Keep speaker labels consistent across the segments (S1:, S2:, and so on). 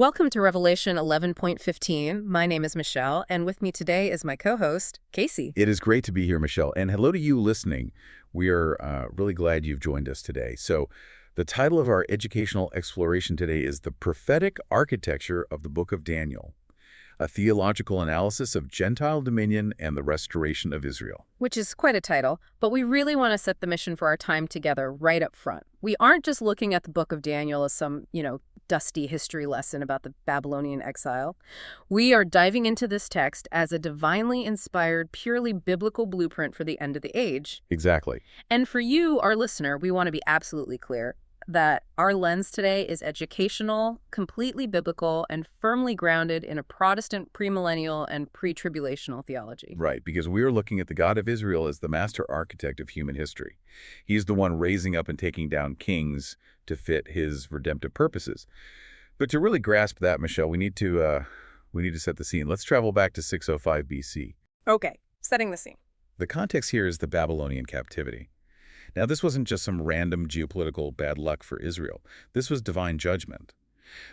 S1: Welcome to Revelation 11.15. My name is Michelle, and with me today is my co-host, Casey.
S2: It is great to be here, Michelle. And hello to you listening. We are really glad you've joined us today. So the title of our educational exploration today is The Prophetic Architecture of the Book of Daniel, a theological analysis of Gentile dominion and the restoration of Israel.
S1: Which is quite a title, but we really want to set the mission for our time together right up front. We aren't just looking at the Book of Daniel as some, dusty history lesson about the Babylonian exile. We are diving into this text as a divinely inspired, purely biblical blueprint for the end of the age.
S2: Exactly.
S1: And for you, our listener, we want to be absolutely clear that our lens today is educational, completely biblical, and firmly grounded in a Protestant premillennial and pre-tribulational theology.
S2: Right, because we are looking at the God of Israel as the master architect of human history. He's the one raising up and taking down kings to fit his redemptive purposes. But to really grasp that, Michelle, we need to set the scene. Let's travel back to 605 BC.
S1: Okay, setting the scene.
S2: The context here is the Babylonian captivity. Now, this wasn't just some random geopolitical bad luck for Israel. This was divine judgment.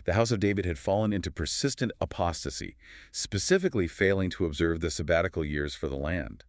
S2: The house of David had fallen into persistent apostasy, specifically failing to observe the sabbatical years for the land.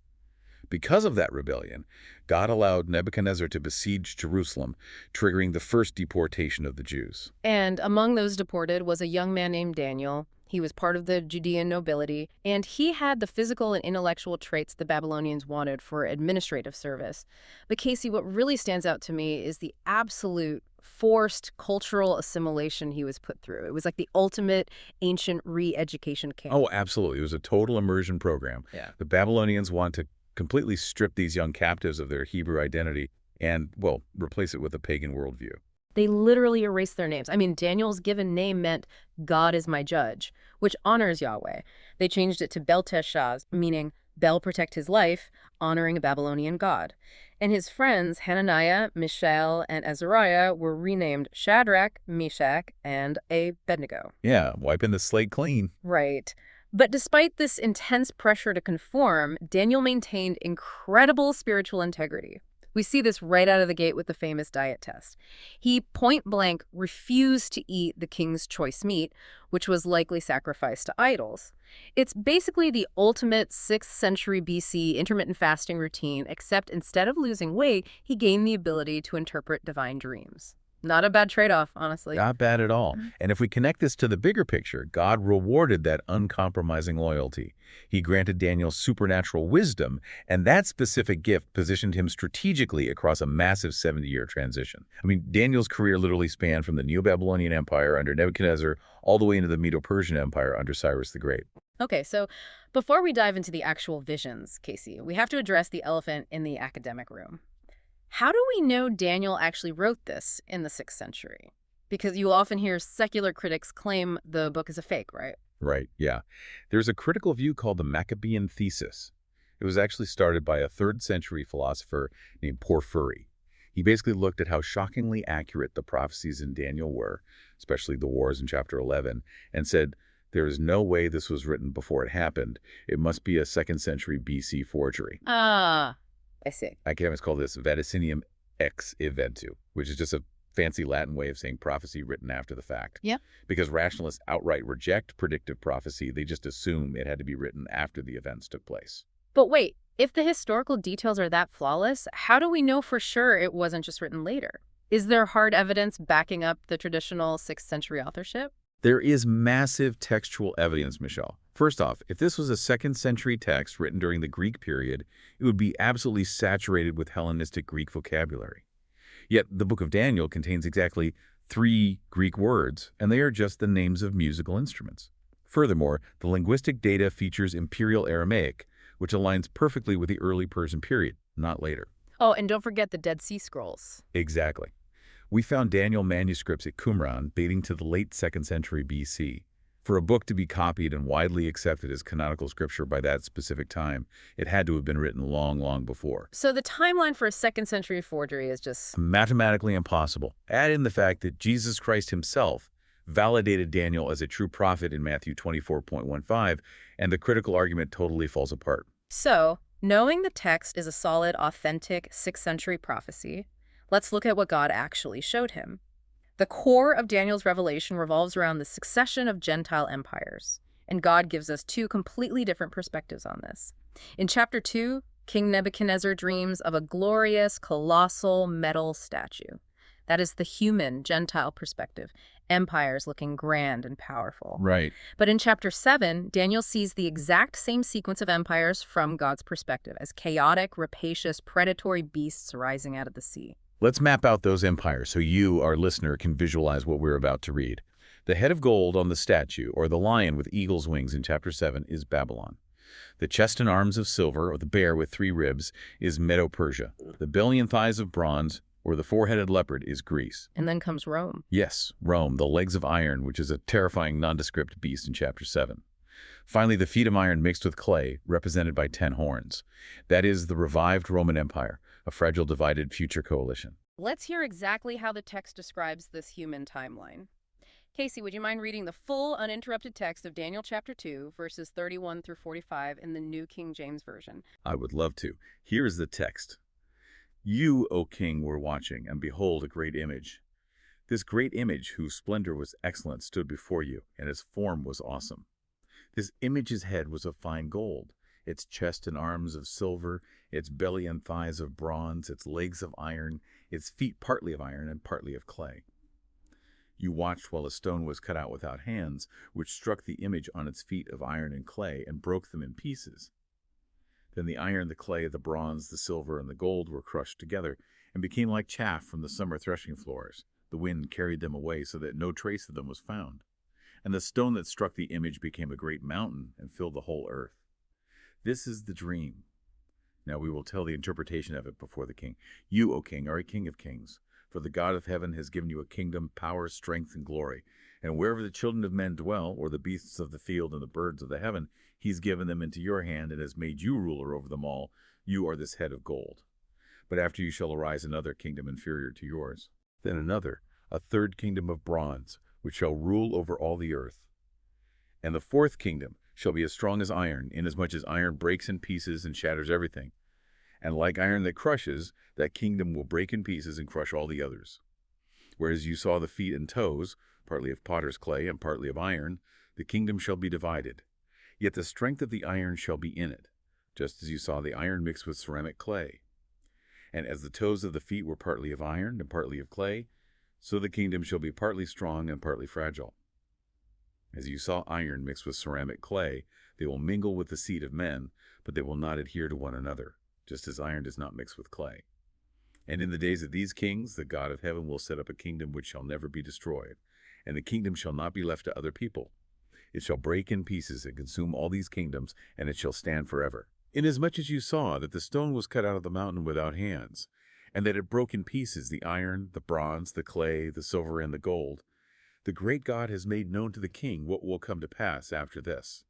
S2: Because of that rebellion, God allowed Nebuchadnezzar to besiege Jerusalem, triggering the first deportation of the Jews.
S1: And among those deported was a young man named Daniel. He was part of the Judean nobility, and he had the physical and intellectual traits the Babylonians wanted for administrative service. But Casey, what really stands out to me is the absolute forced cultural assimilation he was put through. It was like the ultimate ancient re-education camp.
S2: Oh, absolutely. It was a total immersion program.
S1: Yeah.
S2: The Babylonians want to completely strip these young captives of their Hebrew identity and, well, replace it with a pagan worldview.
S1: They literally erased their names. I mean, Daniel's given name meant God is my judge, which honors Yahweh. They changed it to Belteshazzar, meaning Bel protect his life, honoring a Babylonian god. And his friends, Hananiah, Mishael, and Azariah, were renamed Shadrach, Meshach, and Abednego.
S2: Yeah, wiping the slate clean.
S1: Right. But despite this intense pressure to conform, Daniel maintained incredible spiritual integrity. We see this right out of the gate with the famous diet test. He point-blank refused to eat the king's choice meat, which was likely sacrificed to idols. It's basically the ultimate 6th century BC intermittent fasting routine, except instead of losing weight, he gained the ability to interpret divine dreams. Not a bad trade-off, honestly.
S2: Not bad at all. And if we connect this to the bigger picture, God rewarded that uncompromising loyalty. He granted Daniel supernatural wisdom, and that specific gift positioned him strategically across a massive 70-year transition. I mean, Daniel's career literally spanned from the Neo-Babylonian Empire under Nebuchadnezzar all the way into the Medo-Persian Empire under Cyrus the Great.
S1: Okay, so before we dive into the actual visions, Casey, we have to address the elephant in the academic room. How do we know Daniel actually wrote this in the 6th century? Because you often hear secular critics claim the book is a fake, right?
S2: Right, yeah. There's a critical view called the Maccabean thesis. It was actually started by a 3rd century philosopher named Porphyry. He basically looked at how shockingly accurate the prophecies in Daniel were, especially the wars in chapter 11, and said, there is no way this was written before it happened. It must be a 2nd century BC forgery.
S1: I see.
S2: Academics call this vaticinium ex eventu, which is just a fancy Latin way of saying prophecy written after the fact.
S1: Yeah.
S2: Because rationalists outright reject predictive prophecy, they just assume it had to be written after the events took place.
S1: But wait, if the historical details are that flawless, how do we know for sure it wasn't just written later? Is there hard evidence backing up the traditional 6th century authorship?
S2: There is massive textual evidence, Michelle. First off, if this was a 2nd century text written during the Greek period, it would be absolutely saturated with Hellenistic Greek vocabulary. Yet the book of Daniel contains exactly 3 Greek words, and they are just the names of musical instruments. Furthermore, the linguistic data features Imperial Aramaic, which aligns perfectly with the early Persian period, not later.
S1: Oh, and don't forget the Dead Sea Scrolls.
S2: Exactly. We found Daniel manuscripts at Qumran dating to the late 2nd century BC. For a book to be copied and widely accepted as canonical scripture by that specific time, it had to have been written long, long before.
S1: So the timeline for a 2nd century forgery is just
S2: mathematically impossible. Add in the fact that Jesus Christ himself validated Daniel as a true prophet in Matthew 24.15, and the critical argument totally falls apart.
S1: So, knowing the text is a solid, authentic 6th century prophecy, let's look at what God actually showed him. The core of Daniel's revelation revolves around the succession of Gentile empires, and God gives us two completely different perspectives on this. In chapter 2, King Nebuchadnezzar dreams of a glorious, colossal metal statue. That is the human Gentile perspective, empires looking grand and powerful.
S2: Right.
S1: But in chapter 7, Daniel sees the exact same sequence of empires from God's perspective, as chaotic, rapacious, predatory beasts rising out of the sea.
S2: Let's map out those empires so you, our listener, can visualize what we're about to read. The head of gold on the statue, or the lion with eagle's wings in chapter 7, is Babylon. The chest and arms of silver, or the bear with 3 ribs, is Medo-Persia. The belly and thighs of bronze, or the 4-headed leopard, is Greece.
S1: And then comes Rome.
S2: Yes, Rome, the legs of iron, which is a terrifying nondescript beast in chapter 7. Finally, the feet of iron mixed with clay, represented by 10 horns. That is the revived Roman Empire, a fragile, divided future coalition.
S1: Let's hear exactly how the text describes this human timeline. Casey, would you mind reading the full, uninterrupted text of Daniel chapter 2, verses 31 through 45 in the New King James Version?
S2: I would love to. Here is the text. You, O king, were watching, and behold, a great image. This great image, whose splendor was excellent, stood before you, and its form was awesome. This image's head was of fine gold, its chest and arms of silver, its belly and thighs of bronze, its legs of iron, its feet partly of iron and partly of clay. You watched while a stone was cut out without hands, which struck the image on its feet of iron and clay and broke them in pieces. Then the iron, the clay, the bronze, the silver, and the gold were crushed together and became like chaff from the summer threshing floors. The wind carried them away so that no trace of them was found. And the stone that struck the image became a great mountain and filled the whole earth. This is the dream. Now we will tell the interpretation of it before the king. You, O king, are a king of kings. For the God of heaven has given you a kingdom, power, strength, and glory. And wherever the children of men dwell, or the beasts of the field and the birds of the heaven, he's given them into your hand and has made you ruler over them all. You are this head of gold. But after you shall arise another kingdom inferior to yours. Then another, a third kingdom of bronze, which shall rule over all the earth. And the fourth kingdom shall be as strong as iron, inasmuch as iron breaks in pieces and shatters everything. And like iron that crushes, that kingdom will break in pieces and crush all the others. Whereas you saw the feet and toes, partly of potter's clay and partly of iron, the kingdom shall be divided. Yet the strength of the iron shall be in it, just as you saw the iron mixed with ceramic clay. And as the toes of the feet were partly of iron and partly of clay, so the kingdom shall be partly strong and partly fragile. As you saw iron mixed with ceramic clay, they will mingle with the seed of men, but they will not adhere to one another, just as iron does not mix with clay. And in the days of these kings, the God of heaven will set up a kingdom which shall never be destroyed, and the kingdom shall not be left to other people. It shall break in pieces and consume all these kingdoms, and it shall stand forever. Inasmuch as you saw that the stone was cut out of the mountain without hands, and that it broke in pieces the iron, the bronze, the clay, the silver, and the gold, the great God has made known to the king what will come to pass after this.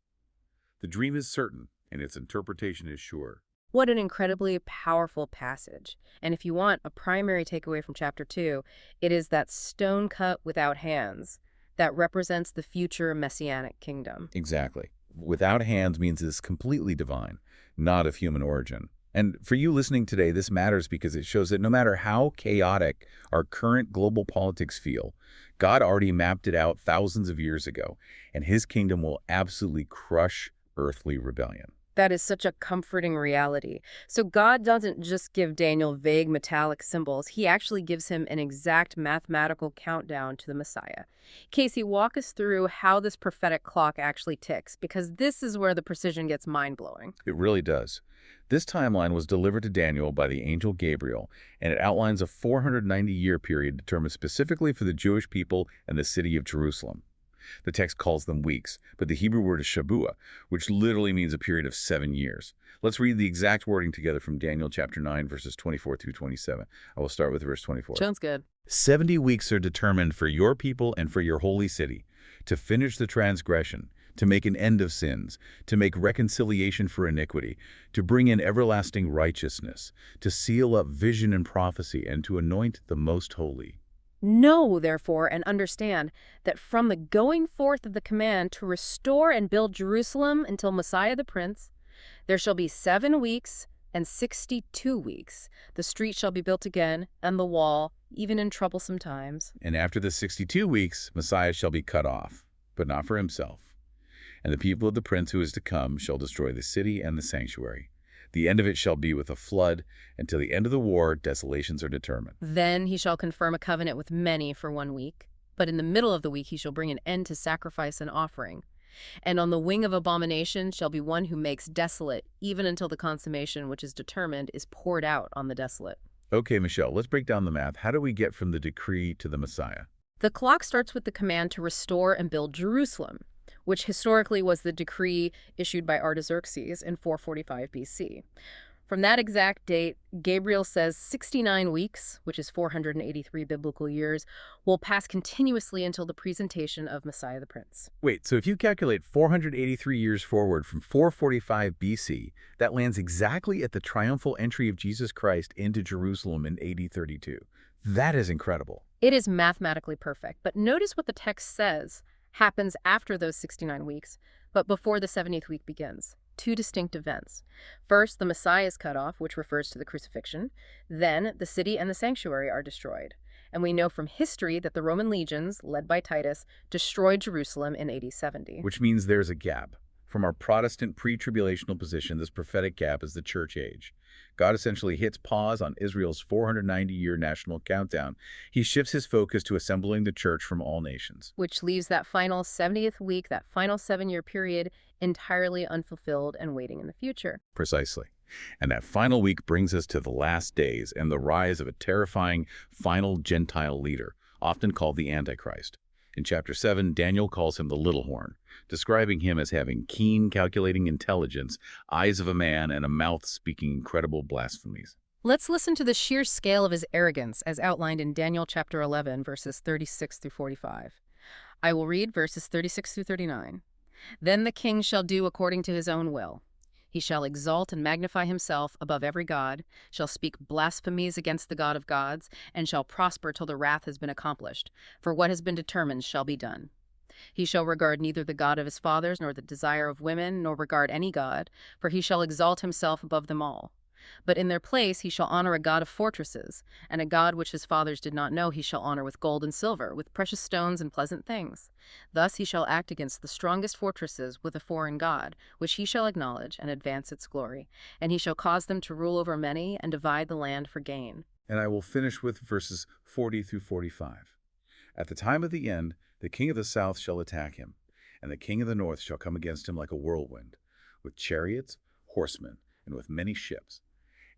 S2: The dream is certain, and its interpretation is sure.
S1: What an incredibly powerful passage. And if you want a primary takeaway from chapter 2, it is that stone cut without hands that represents the future messianic kingdom.
S2: Exactly. Without hands means it's completely divine, not of human origin. And for you listening today, this matters because it shows that no matter how chaotic our current global politics feel, God already mapped it out thousands of years ago, and his kingdom will absolutely crush earthly rebellion.
S1: That is such a comforting reality. So God doesn't just give Daniel vague metallic symbols. He actually gives him an exact mathematical countdown to the Messiah. Casey, walk us through how this prophetic clock actually ticks, because this is where the precision gets mind-blowing.
S2: It really does. This timeline was delivered to Daniel by the angel Gabriel, and it outlines a 490-year period determined specifically for the Jewish people and the city of Jerusalem. The text calls them weeks, but the Hebrew word is Shabuah, which literally means a period of 7 years. Let's read the exact wording together from Daniel chapter 9, verses 24 through 27. I will start with verse 24.
S1: Sounds good.
S2: 70 weeks are determined for your people and for your holy city, to finish the transgression, to make an end of sins, to make reconciliation for iniquity, to bring in everlasting righteousness, to seal up vision and prophecy, and to anoint the most holy.
S1: Know, therefore, and understand that from the going forth of the command to restore and build Jerusalem until Messiah the Prince, there shall be 7 weeks and 62 weeks, the street shall be built again, and the wall, even in troublesome times.
S2: And after the 62 weeks, Messiah shall be cut off, but not for himself. And the people of the prince who is to come shall destroy the city and the sanctuary. The end of it shall be with a flood. Until the end of the war, desolations are determined.
S1: Then he shall confirm a covenant with many for 1 week. But in the middle of the week he shall bring an end to sacrifice and offering. And on the wing of abomination shall be one who makes desolate, even until the consummation which is determined is poured out on the desolate.
S2: Okay, Michelle, let's break down the math. How do we get from the decree to the Messiah?
S1: The clock starts with the command to restore and build Jerusalem, which historically was the decree issued by Artaxerxes in 445 BC. From that exact date, Gabriel says 69 weeks, which is 483 biblical years, will pass continuously until the presentation of Messiah the Prince.
S2: Wait, so if you calculate 483 years forward from 445 BC, that lands exactly at the triumphal entry of Jesus Christ into Jerusalem in AD 32. That is incredible.
S1: It is mathematically perfect, but notice what the text says happens after those 69 weeks, but before the 70th week begins. 2 distinct events. First, the Messiah is cut off, which refers to the crucifixion. Then, the city and the sanctuary are destroyed. And we know from history that the Roman legions, led by Titus, destroyed Jerusalem in AD 70.
S2: Which means there's a gap. From our Protestant pre-tribulational position, this prophetic gap is the church age. God essentially hits pause on Israel's 490-year national countdown. He shifts his focus to assembling the church from all nations.
S1: Which leaves that final 70th week, that final 7-year period, entirely unfulfilled and waiting in the future.
S2: Precisely. And that final week brings us to the last days and the rise of a terrifying final Gentile leader, often called the Antichrist. In chapter 7, Daniel calls him the little horn, describing him as having keen, calculating intelligence, eyes of a man, and a mouth speaking incredible blasphemies.
S1: Let's listen to the sheer scale of his arrogance as outlined in Daniel chapter 11, verses 36 through 45. I will read verses 36 through 39. Then the king shall do according to his own will. He shall exalt and magnify himself above every god, shall speak blasphemies against the God of gods, and shall prosper till the wrath has been accomplished. For what has been determined shall be done. He shall regard neither the God of his fathers, nor the desire of women, nor regard any god, for he shall exalt himself above them all. But in their place he shall honor a god of fortresses, and a god which his fathers did not know he shall honor with gold and silver, with precious stones and pleasant things. Thus he shall act against the strongest fortresses with a foreign god, which he shall acknowledge and advance its glory. And he shall cause them to rule over many and divide the land for gain.
S2: And I will finish with verses 40 through 45. At the time of the end, the king of the south shall attack him, and the king of the north shall come against him like a whirlwind, with chariots, horsemen, and with many ships.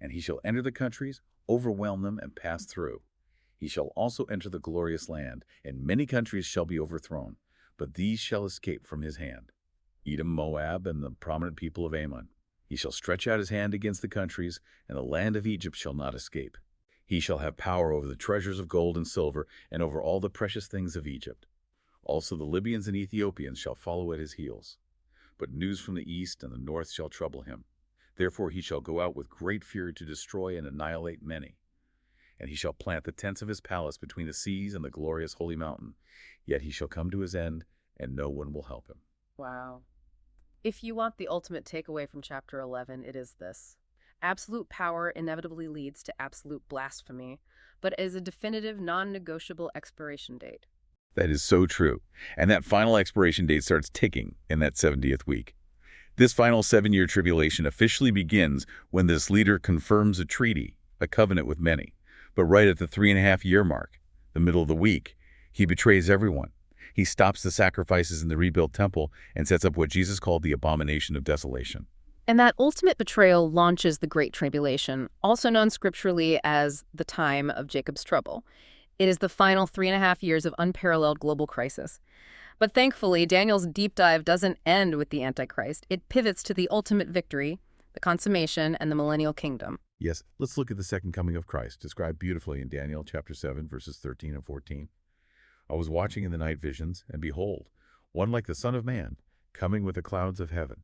S2: And he shall enter the countries, overwhelm them, and pass through. He shall also enter the glorious land, and many countries shall be overthrown, but these shall escape from his hand: Edom, Moab, and the prominent people of Ammon. He shall stretch out his hand against the countries, and the land of Egypt shall not escape. He shall have power over the treasures of gold and silver, and over all the precious things of Egypt. Also the Libyans and Ethiopians shall follow at his heels. But news from the east and the north shall trouble him. Therefore he shall go out with great fury to destroy and annihilate many. And he shall plant the tents of his palace between the seas and the glorious holy mountain. Yet he shall come to his end, and no one will help him.
S1: Wow. If you want the ultimate takeaway from chapter 11, it is this. Absolute power inevitably leads to absolute blasphemy, but is a definitive, non-negotiable expiration date.
S2: That is so true. And that final expiration date starts ticking in that 70th week. This final 7-year tribulation officially begins when this leader confirms a treaty, a covenant with many. But right at the 3.5-year mark, the middle of the week, he betrays everyone. He stops the sacrifices in the rebuilt temple and sets up what Jesus called the abomination of desolation.
S1: And that ultimate betrayal launches the Great Tribulation, also known scripturally as the time of Jacob's trouble. It is the final 3.5 years of unparalleled global crisis. But thankfully, Daniel's deep dive doesn't end with the Antichrist. It pivots to the ultimate victory, the consummation, and the millennial kingdom.
S2: Yes, let's look at the second coming of Christ, described beautifully in Daniel chapter 7, verses 13 and 14. I was watching in the night visions, and behold, one like the Son of Man, coming with the clouds of heaven.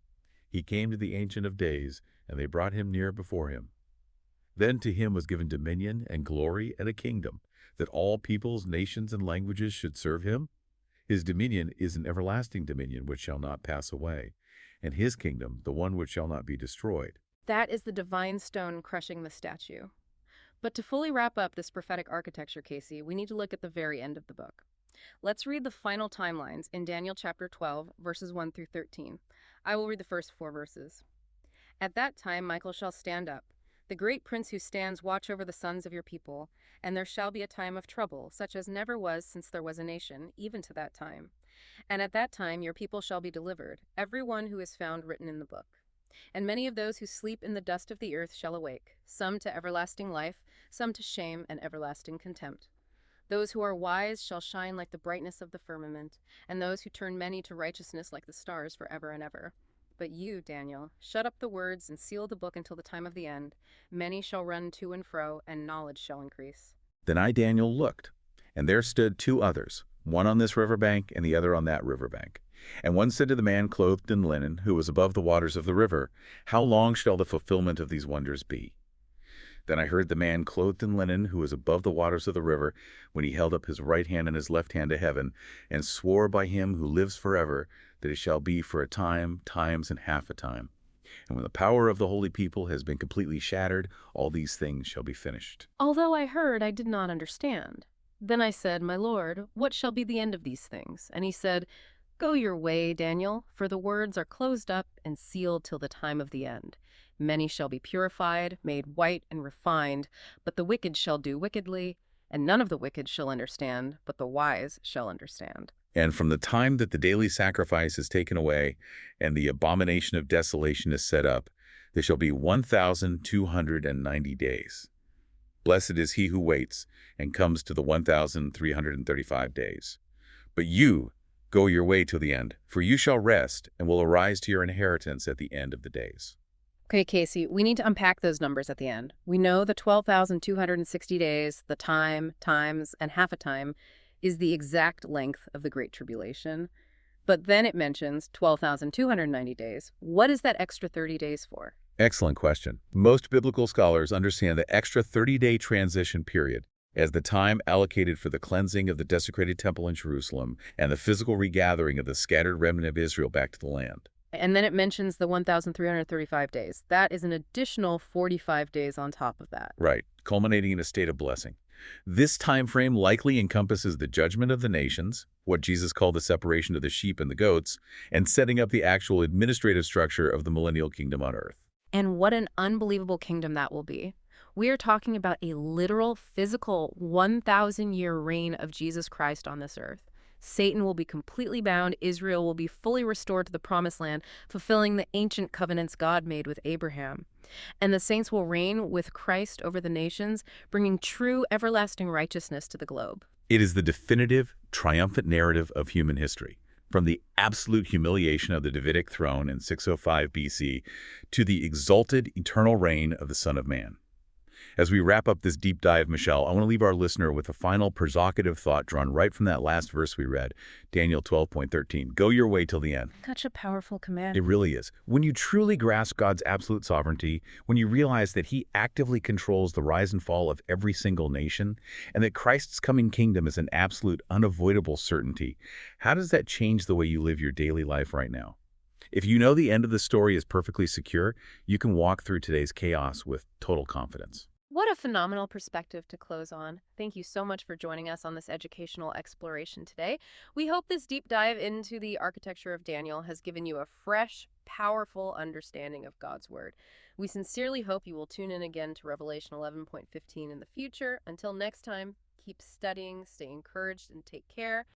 S2: He came to the Ancient of Days, and they brought him near before him. Then to him was given dominion and glory and a kingdom, that all peoples, nations, and languages should serve him. His dominion is an everlasting dominion which shall not pass away, and his kingdom the one which shall not be destroyed.
S1: That is the divine stone crushing the statue. But to fully wrap up this prophetic architecture, Casey, we need to look at the very end of the book. Let's read the final timelines in Daniel chapter 12, verses 1 through 13. I will read the first 4 verses. At that time Michael shall stand up, the great prince who stands watch over the sons of your people, and there shall be a time of trouble, such as never was since there was a nation, even to that time. And at that time your people shall be delivered, every one who is found written in the book. And many of those who sleep in the dust of the earth shall awake, some to everlasting life, some to shame and everlasting contempt. Those who are wise shall shine like the brightness of the firmament, and those who turn many to righteousness like the stars forever and ever. But you, Daniel, shut up the words and seal the book until the time of the end. Many shall run to and fro, and knowledge shall increase.
S2: Then I, Daniel, looked, and there stood 2 others, one on this river bank and the other on that river bank. And one said to the man clothed in linen, who was above the waters of the river, How long shall the fulfillment of these wonders be? Then I heard the man clothed in linen, who was above the waters of the river, when he held up his right hand and his left hand to heaven, and swore by him who lives forever, that it shall be for a time, times, and half a time. And when the power of the holy people has been completely shattered, all these things shall be finished.
S1: Although I heard, I did not understand. Then I said, My Lord, what shall be the end of these things? And he said, Go your way, Daniel, for the words are closed up and sealed till the time of the end. Many shall be purified, made white and refined, but the wicked shall do wickedly, and none of the wicked shall understand, but the wise shall understand.
S2: And from the time that the daily sacrifice is taken away, and the abomination of desolation is set up, there shall be 1,290 days. Blessed is he who waits, and comes to the 1,335 days. But you, go your way till the end, for you shall rest, and will arise to your inheritance at the end of the days.
S1: Okay, Casey, we need to unpack those numbers at the end. We know the 12,260 days, the time, times, and half a time is the exact length of the Great Tribulation. But then it mentions 12,290 days. What is that extra 30 days for?
S2: Excellent question. Most biblical scholars understand the extra 30-day transition period as the time allocated for the cleansing of the desecrated temple in Jerusalem and the physical regathering of the scattered remnant of Israel back to the land.
S1: And then it mentions the 1,335 days. That is an additional 45 days on top of that.
S2: Right, culminating in a state of blessing. This time frame likely encompasses the judgment of the nations, what Jesus called the separation of the sheep and the goats, and setting up the actual administrative structure of the millennial kingdom on earth.
S1: And what an unbelievable kingdom that will be. We are talking about a literal, physical, 1,000-year reign of Jesus Christ on this earth. Satan will be completely bound. Israel will be fully restored to the promised land, fulfilling the ancient covenants God made with Abraham. And the saints will reign with Christ over the nations, bringing true everlasting righteousness to the globe.
S2: It is the definitive, triumphant narrative of human history, from the absolute humiliation of the Davidic throne in 605 BC to the exalted eternal reign of the Son of Man. As we wrap up this deep dive, Michelle, I want to leave our listener with a final provocative thought drawn right from that last verse we read, Daniel 12:13. Go your way till the end.
S1: Such a powerful command.
S2: It really is. When you truly grasp God's absolute sovereignty, when you realize that he actively controls the rise and fall of every single nation, and that Christ's coming kingdom is an absolute, unavoidable certainty, how does that change the way you live your daily life right now? If you know the end of the story is perfectly secure, you can walk through today's chaos with total confidence.
S1: What a phenomenal perspective to close on. Thank you so much for joining us on this educational exploration today. We hope this deep dive into the architecture of Daniel has given you a fresh, powerful understanding of God's Word. We sincerely hope you will tune in again to Revelation 11:15 in the future. Until next time, keep studying, stay encouraged, and take care.